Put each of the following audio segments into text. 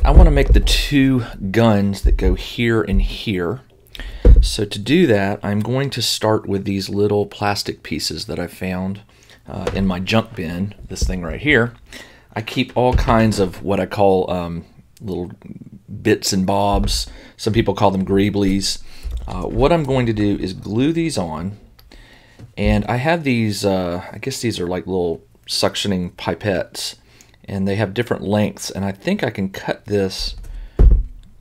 I want to make the two guns that go here and here. So to do that, I'm going to start with these little plastic pieces that I found in my junk bin, this thing right here. I keep all kinds of what I call little bits and bobs. Some people call them greeblies. What I'm going to do is glue these on, and I have these, I guess these are like little suctioning pipettes, and they have different lengths, and I think I can cut this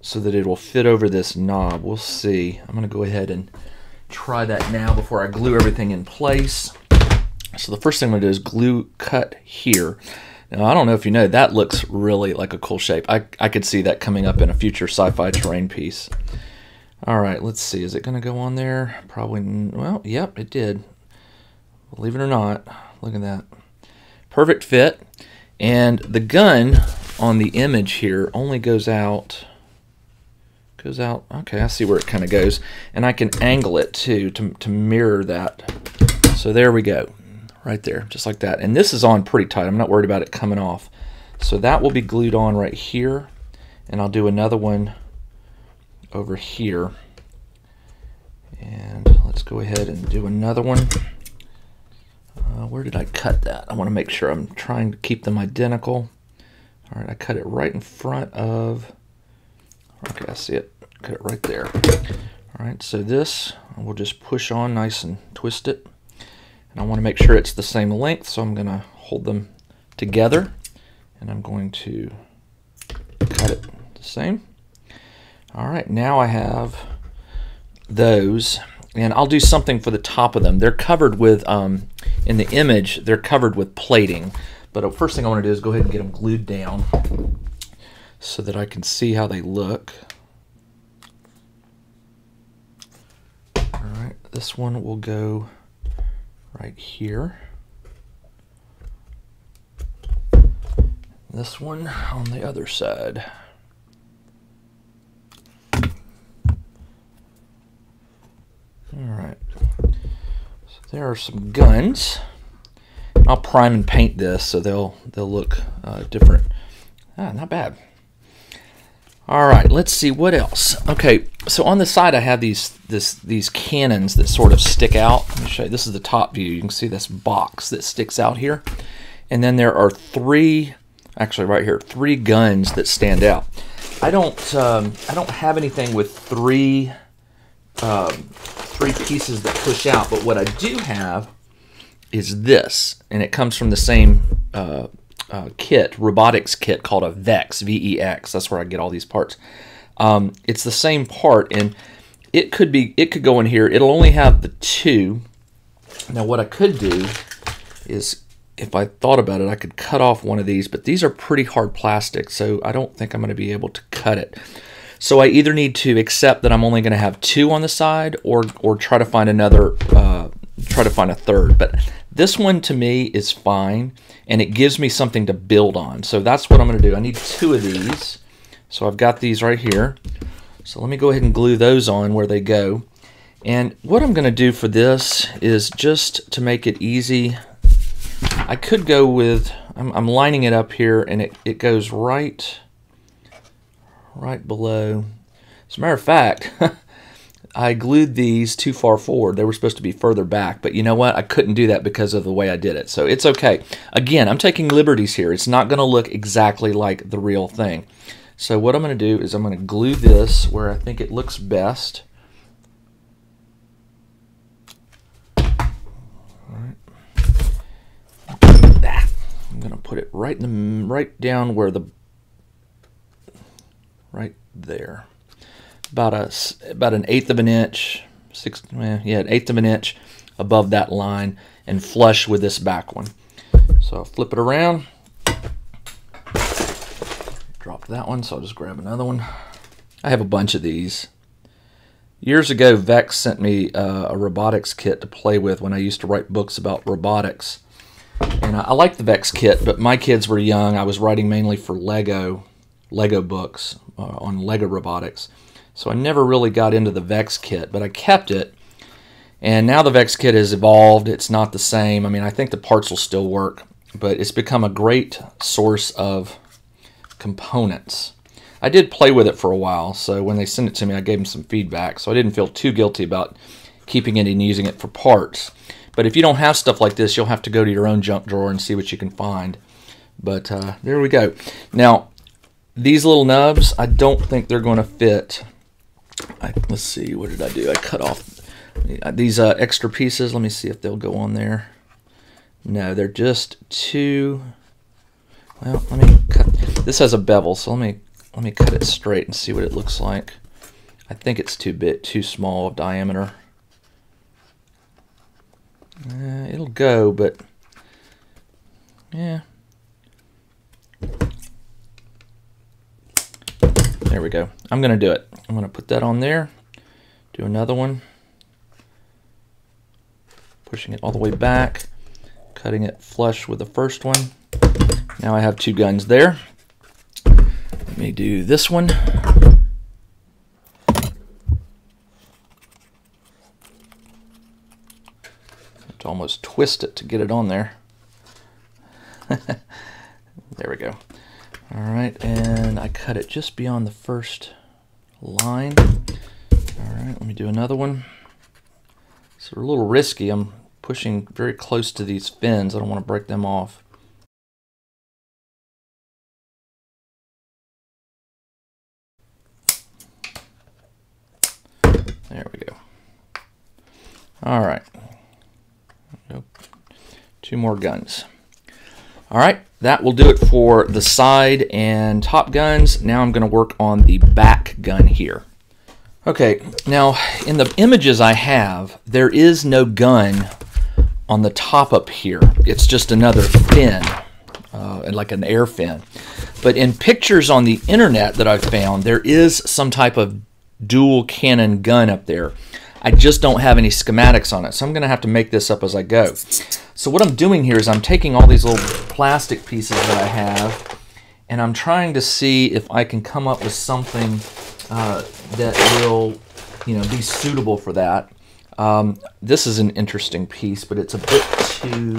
so that it will fit over this knob. We'll see. I'm going to go ahead and try that now before I glue everything in place. So the first thing I'm going to do is glue cut here. Now, I don't know if you know, that looks really like a cool shape. I could see that coming up in a future sci-fi terrain piece. All right, let's see. Is it going to go on there? Probably. Well, yep, it did. Believe it or not, look at that. Perfect fit. And the gun on the image here only goes out. Okay, I see where it kind of goes. And I can angle it too to mirror that. So there we go. Right there, just like that. And this is on pretty tight. I'm not worried about it coming off. So that will be glued on right here. And I'll do another one over here. And let's go ahead and do another one. Where did I cut that? I want to make sure I'm trying to keep them identical. All right, I cut it right in front of... Okay, I see it. Cut it right there. All right, so this, we'll just push on nice and twist it. And I want to make sure it's the same length, so I'm going to hold them together. And I'm going to cut it the same. All right, now I have those. And I'll do something for the top of them. They're covered with, in the image, they're covered with plating. But the first thing I want to do is go ahead and get them glued down so that I can see how they look. All right, this one will go right here. This one on the other side. Alright, so there are some guns. I'll prime and paint this so they'll look different. Not bad. Alright, let's see what else. Okay, so on the side I have these cannons that sort of stick out. Let me show you. This is the top view. You can see this box that sticks out here. And then there are three guns that stand out. I don't have anything with three pieces that push out, but what I do have is this, and it comes from the same kit, robotics kit called a VEX, V-E-X. That's where I get all these parts. It's the same part, and it could go in here. It'll only have the two. Now what I could do is, if I thought about it, I could cut off one of these, but these are pretty hard plastic, so I don't think I'm going to be able to cut it. So I either need to accept that I'm only going to have two on the side, or try to find another, try to find a third. But this one to me is fine, and it gives me something to build on. So that's what I'm going to do. I need two of these. So I've got these right here. So let me go ahead and glue those on where they go. And what I'm going to do for this is, just to make it easy, I could go with, I'm lining it up here, and it goes right below. As a matter of fact, I glued these too far forward. They were supposed to be further back, but you know what? I couldn't do that because of the way I did it. So it's okay. Again, I'm taking liberties here. It's not going to look exactly like the real thing. So what I'm going to do is I'm going to glue this where I think it looks best. All right. I'm going to put it right down where the right there, about an eighth of an inch, an eighth of an inch above that line, and flush with this back one. So I'll flip it around, drop that one, so I'll just grab another one. I have a bunch of these. Years ago, Vex sent me a robotics kit to play with when I used to write books about robotics. And I like the Vex kit, but my kids were young. I was writing mainly for Lego books on Lego robotics. So I never really got into the Vex kit, but I kept it. And now the Vex kit has evolved. It's not the same. I mean, I think the parts will still work, but it's become a great source of components. I did play with it for a while, so when they sent it to me, I gave them some feedback, so I didn't feel too guilty about keeping it and using it for parts. But if you don't have stuff like this, you'll have to go to your own junk drawer and see what you can find. But there we go. Now, these little nubs, I don't think they're going to fit. Let's see, what did I do? I cut off these extra pieces. Let me see if they'll go on there. No, they're just too... Well, let me cut. This has a bevel, so let me cut it straight and see what it looks like. I think it's too small of diameter. It'll go, but yeah. There we go. I'm going to do it. I'm going to put that on there. Do another one. Pushing it all the way back. Cutting it flush with the first one. Now I have two guns there. Let me do this one. To almost twist it to get it on there. There we go. All right, and I cut it just beyond the first line. All right, let me do another one. It's a little risky. I'm pushing very close to these fins. I don't want to break them off. There we go. All right. Nope. Two more guns. All right, that will do it for the side and top guns. Now I'm going to work on the back gun here. Okay, now in the images I have, there is no gun on the top up here. It's just another fin, like an air fin. But in pictures on the internet that I've found, there is some type of dual cannon gun up there. I just don't have any schematics on it, so I'm going to have to make this up as I go. So what I'm doing here is I'm taking all these little plastic pieces that I have, and I'm trying to see if I can come up with something that will, be suitable for that. This is an interesting piece, but it's a bit too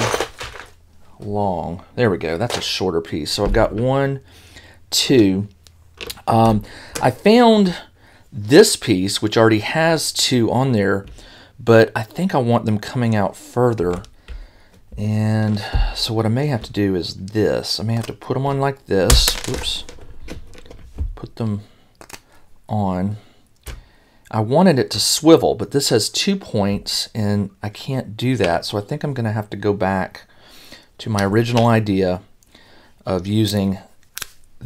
long. There we go. That's a shorter piece. So I've got 1, 2. I found this piece, which already has 2 on there, but I think I want them coming out further. And so what I may have to do is this. I may have to put them on like this. Oops. Put them on. I wanted it to swivel, but this has 2 points, and I can't do that. So I think I'm going to have to go back to my original idea of using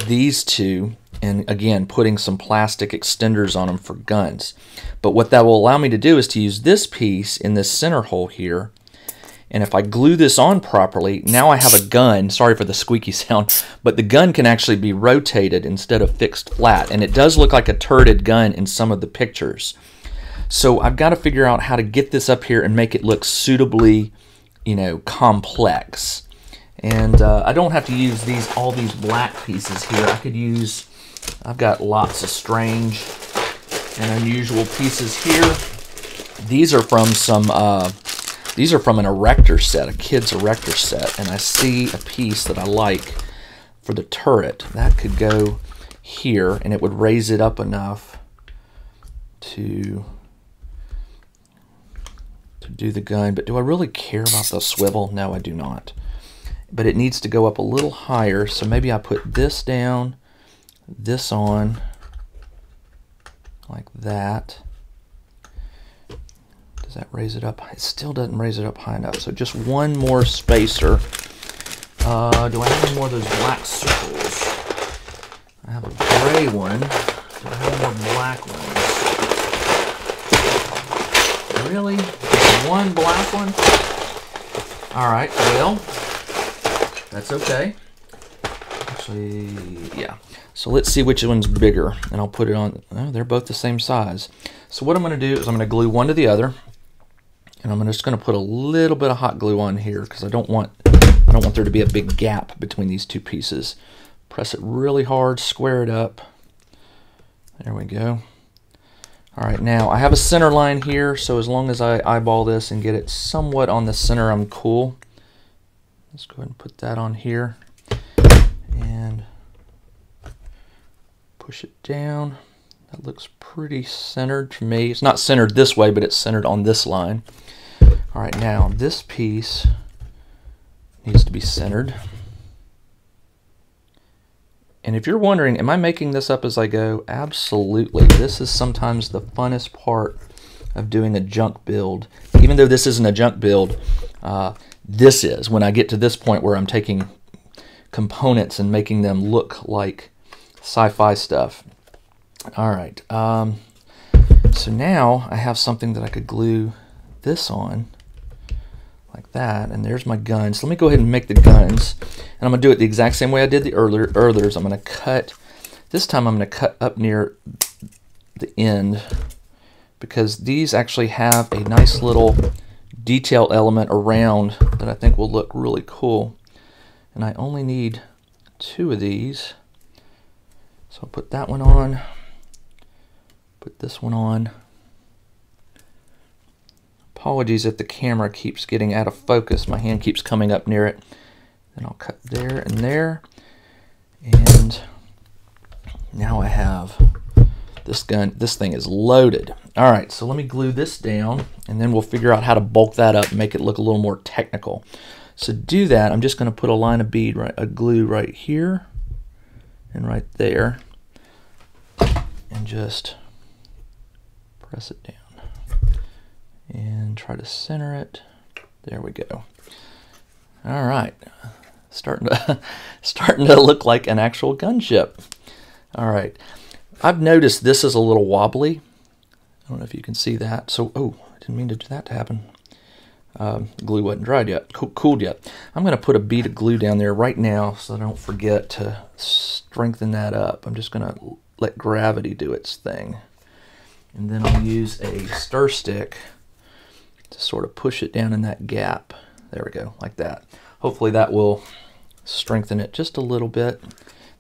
these 2, and again, putting some plastic extenders on them for guns. But what that will allow me to do is to use this piece in this center hole here, and if I glue this on properly, now I have a gun. Sorry for the squeaky sound, but the gun can actually be rotated instead of fixed flat, and it does look like a turreted gun in some of the pictures. So I've got to figure out how to get this up here and make it look suitably, complex. And I don't have to use all these black pieces here. I could use, I've got lots of strange and unusual pieces here. These are from these are from an erector set, a kid's erector set, and I see a piece that I like for the turret. That could go here, and it would raise it up enough to do the gun. But do I really care about the swivel? No, I do not. But it needs to go up a little higher, so maybe I put this down, this on, like that. Does that raise it up? It still doesn't raise it up high enough, so just one more spacer. Do I have any more of those black circles? I have a gray one. Do I have more black ones? Really? One black one? Alright, well, that's okay. Actually, yeah. So let's see which one's bigger, and I'll put it on. Oh, they're both the same size. So what I'm going to do is I'm going to glue one to the other, and I'm just going to put a little bit of hot glue on here because I don't want there to be a big gap between these two pieces. Press it really hard, square it up. There we go. All right, now I have a center line here, so as long as I eyeball this and get it somewhat on the center, I'm cool. Let's go ahead and put that on here. And push it down. That looks pretty centered to me. It's not centered this way, but it's centered on this line. All right, now this piece needs to be centered. And if you're wondering, am I making this up as I go? Absolutely. This is sometimes the funnest part of doing a junk build. Even though this isn't a junk build, this is when I get to this point where I'm taking components and making them look like sci-fi stuff. All right, so now I have something that I could glue this on like that, and there's my guns. Let me go ahead and make the guns, and I'm gonna do it the exact same way I did the earliers. I'm gonna cut, this time I'm gonna cut up near the end, because these actually have a nice little detail element around that I think will look really cool. And I only need 2 of these. So I'll put that one on, put this one on. Apologies if the camera keeps getting out of focus. My hand keeps coming up near it. Then I'll cut there and there. And now I have this gun. This thing is loaded. All right, so let me glue this down, and then we'll figure out how to bulk that up and make it look a little more technical. So to do that, I'm just going to put a line of glue right here and right there, and just press it down and try to center it. There we go. All right, starting to look like an actual gunship. All right, I've noticed this is a little wobbly. I don't know if you can see that. So, oh, I didn't mean to do that to happen. Glue wasn't dried yet, cooled yet. I'm going to put a bead of glue down there right now so I don't forget to strengthen that up. I'm just going to let gravity do its thing. And then I'll use a stir stick to sort of push it down in that gap. There we go, like that. Hopefully that will strengthen it just a little bit.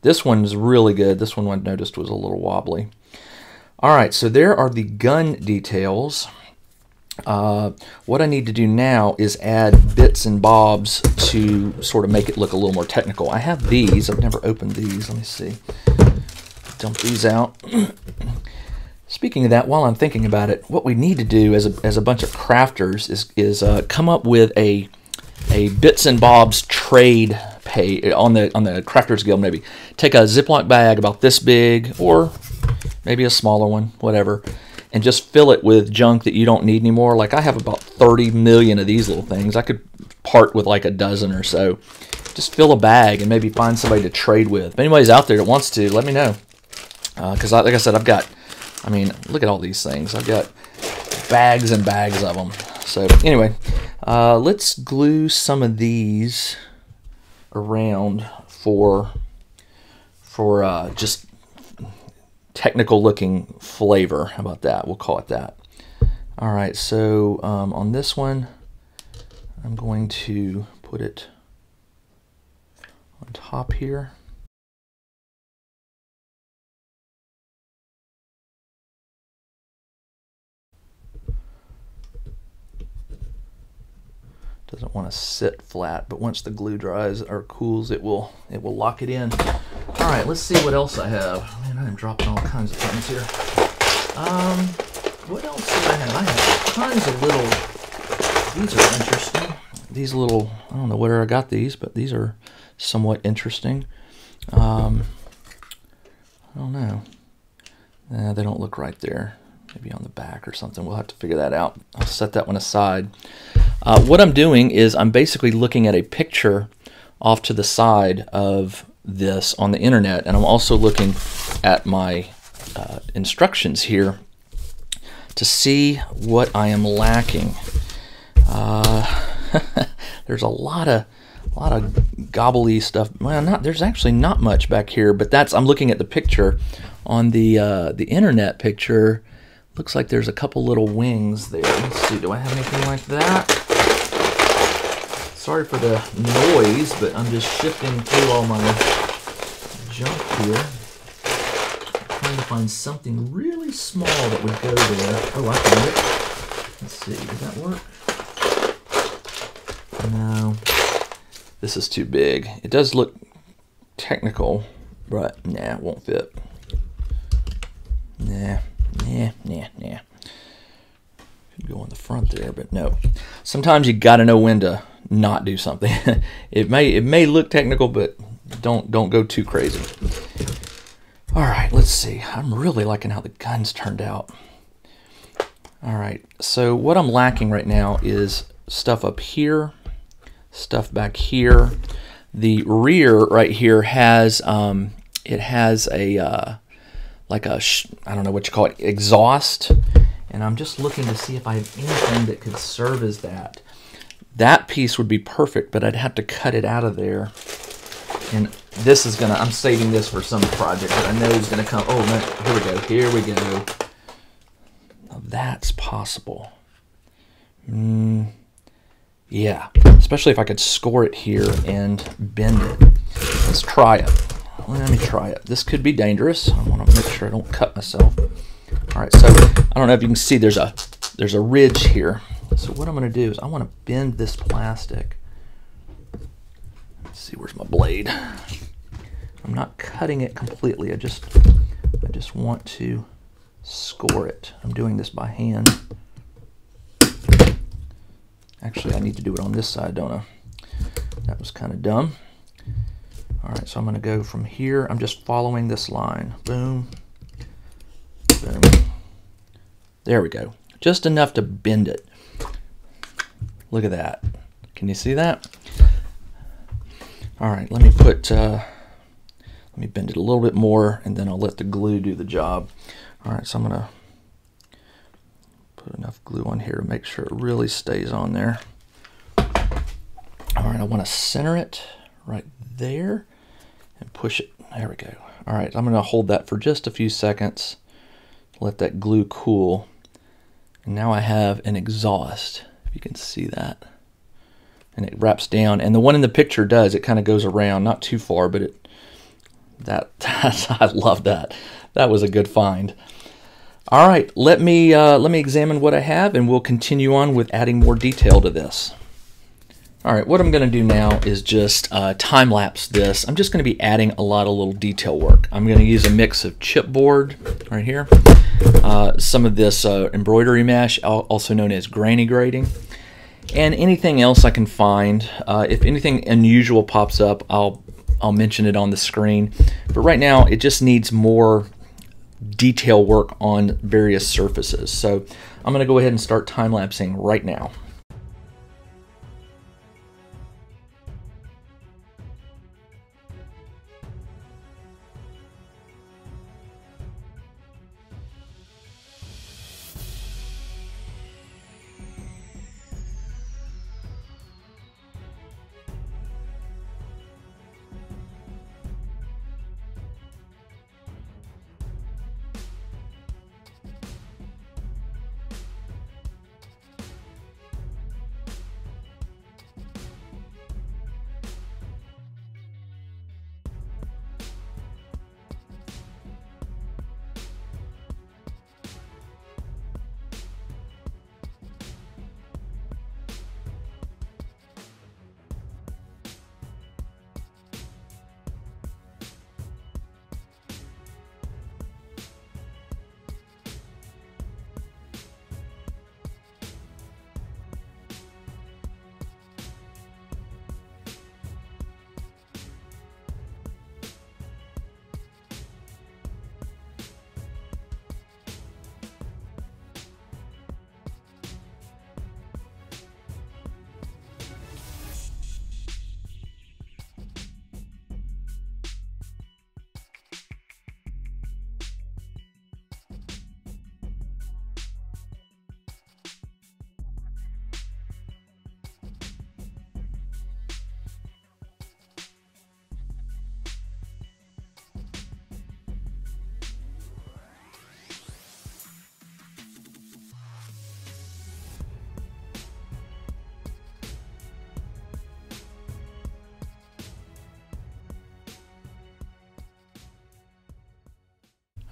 This one's really good. This one I noticed was a little wobbly. All right, so there are the gun details. What I need to do now is add bits and bobs to sort of make it look a little more technical. I have these. I've never opened these. Let me see. Dump these out. Speaking of that, while I'm thinking about it, what we need to do as a bunch of crafters is come up with a bits and bobs trade pay on the Crafters Guild. Maybe take a Ziploc bag about this big, or maybe a smaller one, whatever, and just fill it with junk that you don't need anymore. Like I have about 30 million of these little things. I could part with like a dozen or so. Just fill a bag and maybe find somebody to trade with. If anybody's out there that wants to, let me know. Because like I said, I've got, I mean, look at all these things. I've got bags and bags of them. So anyway, let's glue some of these around for just technical looking flavor. How about that? We'll call it that. All right, so on this one, I'm going to put it on top here. Doesn't want to sit flat, but once the glue dries or cools, it will lock it in. All right, let's see what else I have. Man, I'm dropping all kinds of things here. What else do I have? I have tons of little. These are interesting. These little, I don't know where I got these, but these are somewhat interesting. I don't know. They don't look right there. Maybe on the back or something. We'll have to figure that out. I'll set that one aside. What I'm doing is I'm basically looking at a picture off to the side of this on the internet, and I'm also looking at my instructions here to see what I am lacking. There's a lot of gobbly stuff. Well, there's actually not much back here, but I'm looking at the picture on the internet picture. Looks like there's a couple little wings there. Let's see, do I have anything like that? Sorry for the noise, but I'm just shifting through all my junk here. I'm trying to find something really small that would go there. Oh, I found it. Let's see, does that work? No. This is too big. It does look technical, but nah, it won't fit. front there, but no. Sometimes you got to know when to not do something. It may look technical, but don't go too crazy. All right, let's see. I'm really liking how the guns turned out. All right, so what I'm lacking right now is stuff up here, stuff back here. The rear right here has it has a like a I don't know what you call it, exhaust, and I'm just looking to see if I have anything that could serve as that. That piece would be perfect, but I'd have to cut it out of there. And this is gonna, I'm saving this for some project that I know is gonna come. Oh man, here we go. Now that's possible. Yeah, especially if I could score it here and bend it. Let's try it. Let me try it. This could be dangerous. I want to make sure I don't cut myself. All right, so I don't know if you can see there's a ridge here. So what I'm going to do is I want to bend this plastic. Let's see, where's my blade? I'm not cutting it completely. I just want to score it. I'm doing this by hand. Actually, I need to do it on this side, don't I? That was kind of dumb. All right, so I'm going to go from here. I'm just following this line. Boom. Boom. There we go. Just enough to bend it. Look at that. Can you see that? All right, let me bend it a little bit more, and then I'll let the glue do the job. All right, so I'm going to put enough glue on here to make sure it really stays on there. All right, I want to center it right there and push it. There we go. All right, I'm going to hold that for just a few seconds, let that glue cool. And now I have an exhaust, if you can see that. And it wraps down. And the one in the picture does, it kind of goes around, not too far, but I love that. That was a good find. All right, let me examine what I have, and we'll continue on with adding more detail to this. All right, what I'm going to do now is just time-lapse this. I'm just going to be adding a lot of little detail work. I'm going to use a mix of chipboard right here, some of this embroidery mesh, also known as granny grading, and anything else I can find. If anything unusual pops up, I'll mention it on the screen. But right now, it just needs more detail work on various surfaces. So I'm going to go ahead and start time-lapsing right now.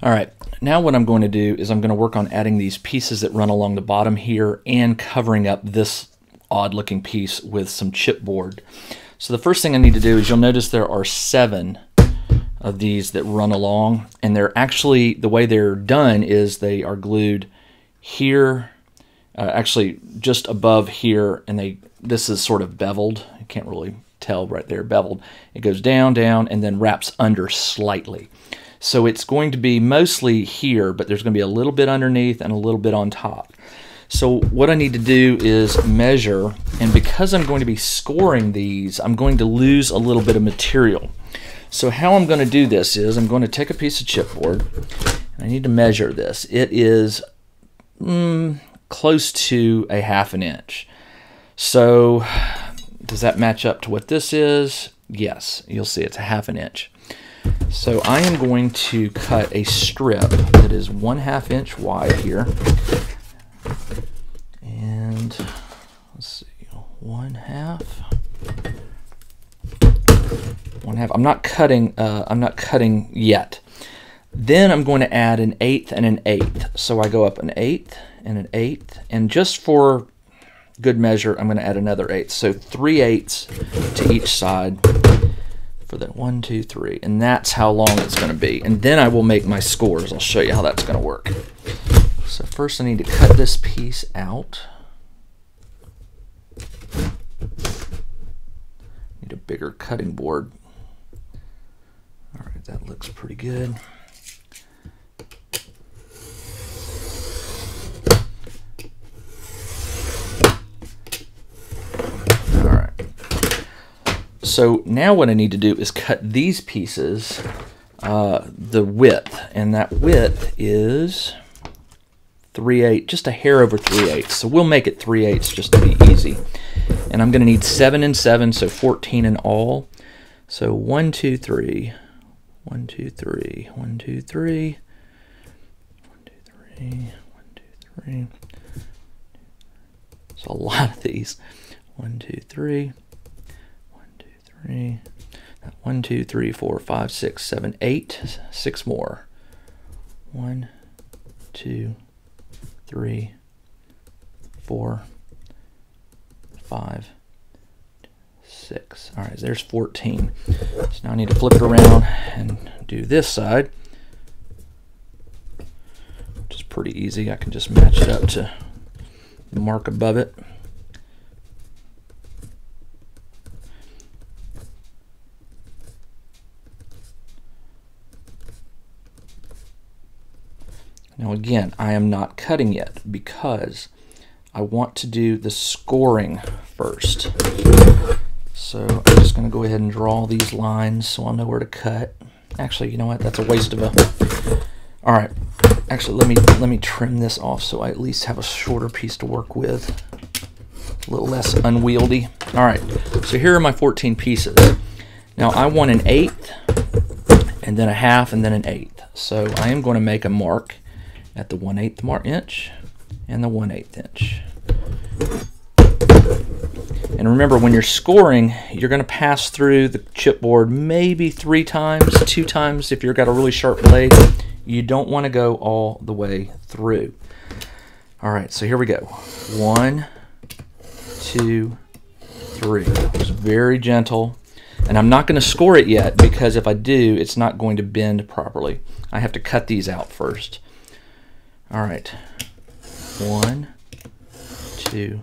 All right, now what I'm going to do is I'm going to work on adding these pieces that run along the bottom here and covering up this odd looking piece with some chipboard. So the first thing I need to do is you'll notice there are 7 of these that run along, and they're actually, the way they're done is they are glued here, actually just above here, and this is sort of beveled. You can't really tell right there, beveled. It goes down, down, and then wraps under slightly. So it's going to be mostly here, but there's going to be a little bit underneath and a little bit on top. So what I need to do is measure, and because I'm going to be scoring these, I'm going to lose a little bit of material. So how I'm going to do this is I'm going to take a piece of chipboard, and I need to measure this. It is close to a 1/2 inch. So does that match up to what this is? Yes, you'll see it's a 1/2 inch. So I am going to cut a strip that is 1/2 inch wide here. And let's see, 1/2. I'm not cutting yet. Then I'm going to add an 1/8 and an 1/8. So I go up an 1/8 and an 1/8, and just for good measure, I'm going to add another 1/8. So 3/8 to each side for the 1, 2, 3, and that's how long it's going to be. And then I will make my scores. I'll show you how that's going to work. So first I need to cut this piece out. Need a bigger cutting board. All right, that looks pretty good. All right. So now what I need to do is cut these pieces, the width, and that width is 3/8, just a hair over 3/8. So we'll make it 3/8 just to be easy. And I'm going to need 7 and 7, so 14 in all. So 1, 2, 3, 1, 2, 3, 1, 2, 3, 1, 2, 3, 1, 2, 3. There's a lot of these. 1, 2, 3, 1, 2, 3, 1, 2, 3, 4, 5, 6, 7, 8. 6 more. 1, 2, 3, 4, 5, 6. All right, there's 14. So now I need to flip it around and do this side, which is pretty easy. I can just match it up to the mark above it. Now again, I am not cutting yet because I want to do the scoring first. So I'm just going to go ahead and draw these lines so I'll know where to cut. Actually, you know what? That's a waste of a... All right. Actually, let me trim this off so I at least have a shorter piece to work with. A little less unwieldy. All right. So here are my 14 pieces. Now I want an 1/8, and then a 1/2, and then an 1/8. So I am going to make a mark at the 1/8 inch and the 1/8 inch. And remember, when you're scoring, you're going to pass through the chipboard maybe 3 times, 2 times if you've got a really sharp blade. You don't want to go all the way through. All right, so here we go. 1, 2, 3. It's very gentle. And I'm not going to score it yet because if I do, it's not going to bend properly. I have to cut these out first. All right. 1, 2,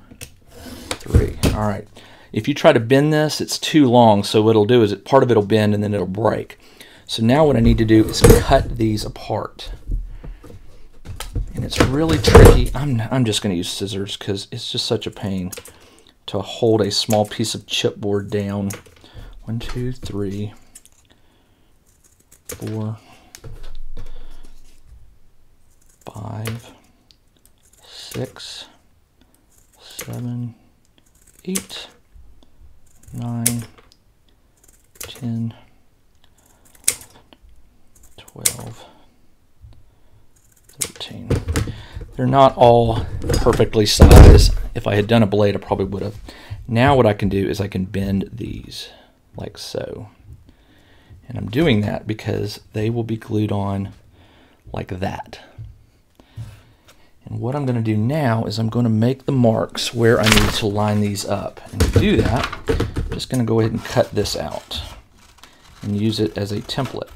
3. All right. If you try to bend this, it's too long, so what it'll do is part of it will bend and then it'll break. So now what I need to do is cut these apart. And it's really tricky. I'm just going to use scissors because it's just such a pain to hold a small piece of chipboard down. 1, 2, 3, 4, 5, 6, 7, 8, 9, 10, 12, 13. They're not all perfectly sized. If I had done a blade, I probably would have. Now what I can do is I can bend these like so. And I'm doing that because they will be glued on like that. And what I'm going to do now is I'm going to make the marks where I need to line these up. And to do that, I'm just going to go ahead and cut this out and use it as a template.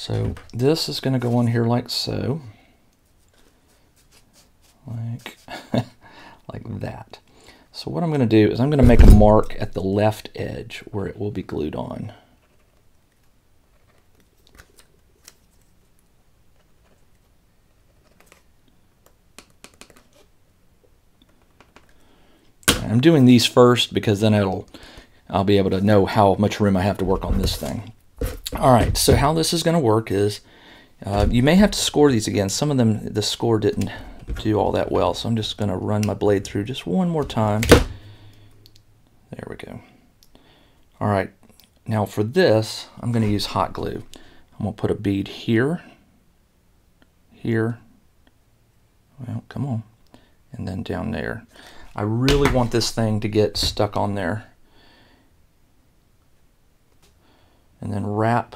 So this is going to go on here like so. Like, like that. So what I'm going to do is I'm going to make a mark at the left edge where it will be glued on. I'm doing these first because then I'll be able to know how much room I have to work on this thing. All right, so how this is going to work is you may have to score these again. Some of them, the score didn't do all that well, so I'm just going to run my blade through just one more time. There we go. All right, now for this, I'm going to use hot glue. I'm going to put a bead here, here, well, come on, and then down there. I really want this thing to get stuck on there. And then wrap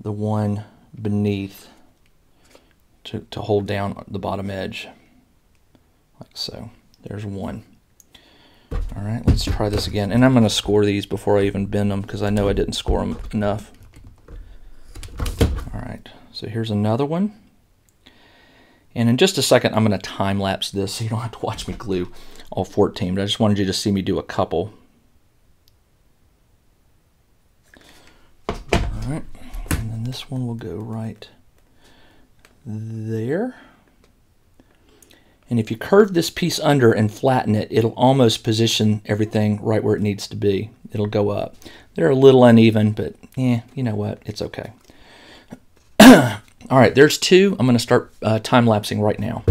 the one beneath to hold down the bottom edge, like so. There's one. All right, let's try this again. And I'm going to score these before I even bend them because I know I didn't score them enough. All right, so here's another one. And in just a second, I'm going to time lapse this so you don't have to watch me glue all 14, but I just wanted you to see me do a couple. All right, and then this one will go right there. And if you curve this piece under and flatten it, it'll almost position everything right where it needs to be. It'll go up. They're a little uneven, but yeah, you know what? It's okay. All right, there's two. I'm going to start time-lapsing right now.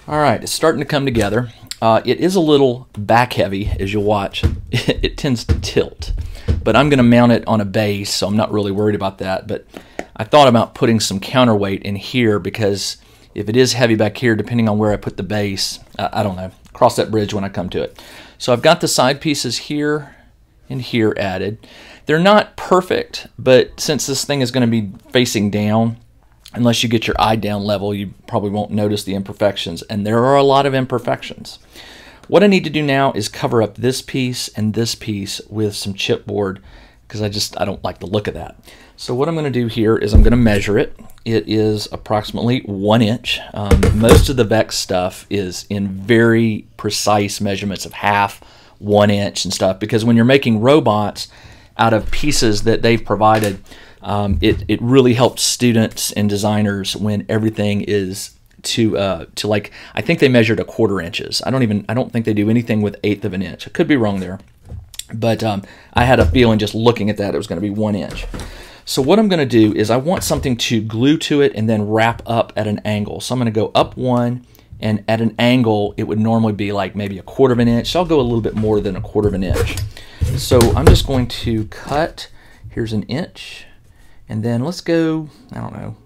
All right, it's starting to come together. It is a little back heavy, as you'll watch. It tends to tilt, but I'm going to mount it on a base, so I'm not really worried about that. But I thought about putting some counterweight in here because if it is heavy back here, depending on where I put the base, I don't know. Cross that bridge when I come to it. So I've got the side pieces here and here added. They're not perfect, but since this thing is going to be facing down, unless you get your eye down level, you probably won't notice the imperfections, and there are a lot of imperfections. What I need to do now is cover up this piece and this piece with some chipboard because I don't like the look of that. So what I'm going to do here is I'm going to measure it. It is approximately 1 inch. Most of the Vex stuff is in very precise measurements of half, 1 inch and stuff, because when you're making robots out of pieces that they've provided, it really helps students and designers when everything is to like, I think they measured 1/4 inches. I don't think they do anything with 1/8 of an inch. I could be wrong there, but I had a feeling just looking at that it was going to be 1 inch. So what I'm going to do is I want something to glue to it and then wrap up at an angle. So I'm going to go up one, and at an angle it would normally be like maybe 1/4 of an inch. So I'll go a little bit more than 1/4 of an inch. So I'm just going to cut. Here's 1 inch. And then let's go, I don't know,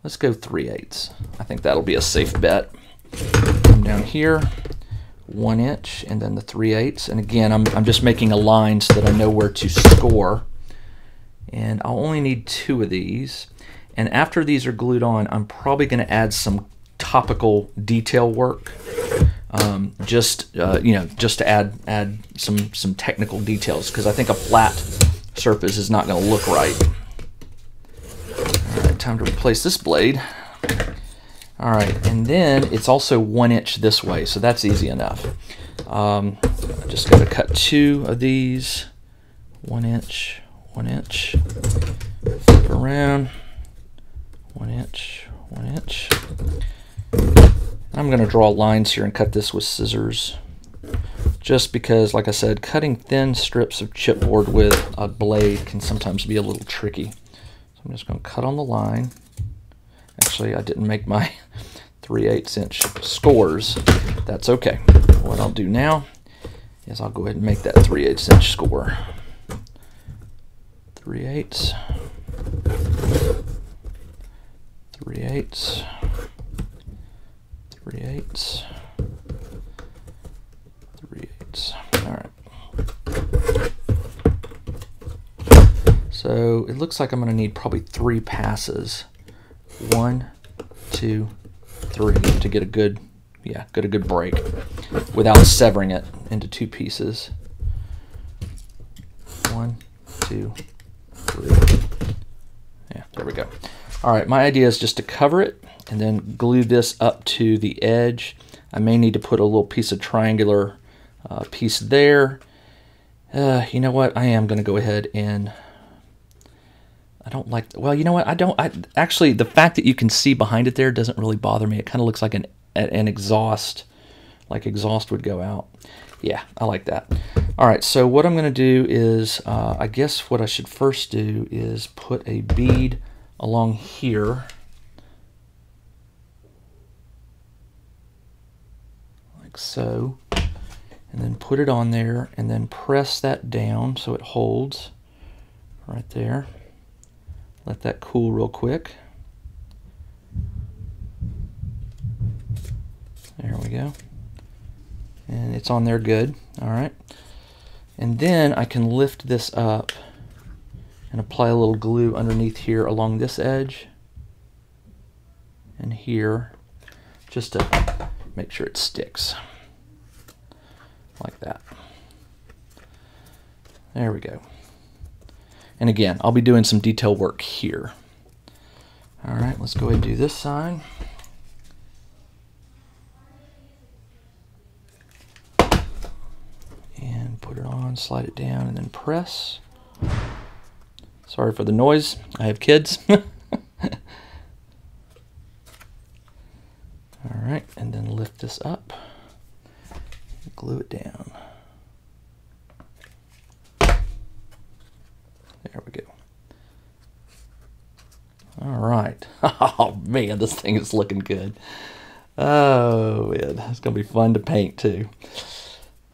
let's go 3/8. I think that'll be a safe bet. Come down here, 1 inch, and then the 3/8. And again, I'm just making a line so that I know where to score. And I'll only need 2 of these. And after these are glued on, I'm probably going to add some topical detail work, just to add some technical details, because I think a flat surface is not going to look right. Alright, time to replace this blade. Alright, and then it's also 1 inch this way, so that's easy enough. I just got to cut 2 of these. 1 inch, 1 inch. Flip around. 1 inch, 1 inch. I'm going to draw lines here and cut this with scissors just because, like I said, cutting thin strips of chipboard with a blade can sometimes be a little tricky. So I'm just going to cut on the line. Actually, I didn't make my 3/8 inch scores. That's okay. What I'll do now is I'll go ahead and make that 3/8 inch score. 3/8, 3/8, 3/8, 3/8. All right. So it looks like I'm going to need probably 3 passes. 1, 2, 3 to get a good, break without severing it into 2 pieces. 1, 2, 3. Yeah, there we go. All right, my idea is just to cover it and then glue this up to the edge. I may need to put a little piece of triangular piece there. You know what? I am going to go ahead and I don't like, well, you know what? Actually, the fact that you can see behind it there doesn't really bother me. It kind of looks like an exhaust, like exhaust would go out. Yeah, I like that. All right, so what I'm going to do is, I guess what I should first do is put a bead along here. Like so. And then put it on there and then press that down so it holds right there. Let that cool real quick. There we go. And it's on there good. All right. And then I can lift this up and apply a little glue underneath here along this edge and here, just to make sure it sticks. Like that. There we go. And again, I'll be doing some detail work here. All right, let's go ahead and do this side. And put it on, slide it down, and then press. Sorry for the noise. I have kids. All right, and then lift this up. Glue it down. There we go. All right. Oh man, this thing is looking good. Oh man, it's gonna be fun to paint too.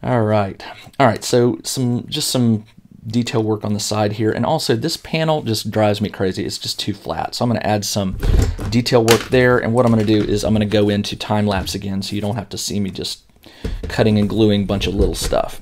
All right. All right. So just some detail work on the side here, and also this panel just drives me crazy. It's just too flat. So I'm going to add some detail work there. And what I'm going to do is I'm going to go into time lapse again, so you don't have to see me just cutting and gluing a bunch of little stuff.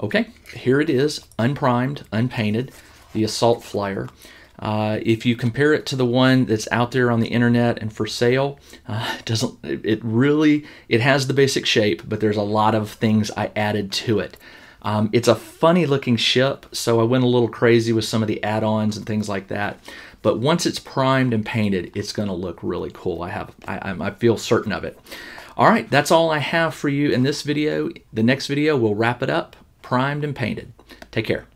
Okay, here it is, unprimed, unpainted, the Assault Flyer. If you compare it to the one that's out there on the internet and for sale, it has the basic shape, but there's a lot of things I added to it. It's a funny looking ship, so I went a little crazy with some of the add-ons and things like that. But once it's primed and painted, it's going to look really cool. I feel certain of it. All right, that's all I have for you in this video. The next video, we'll wrap it up, primed and painted. Take care.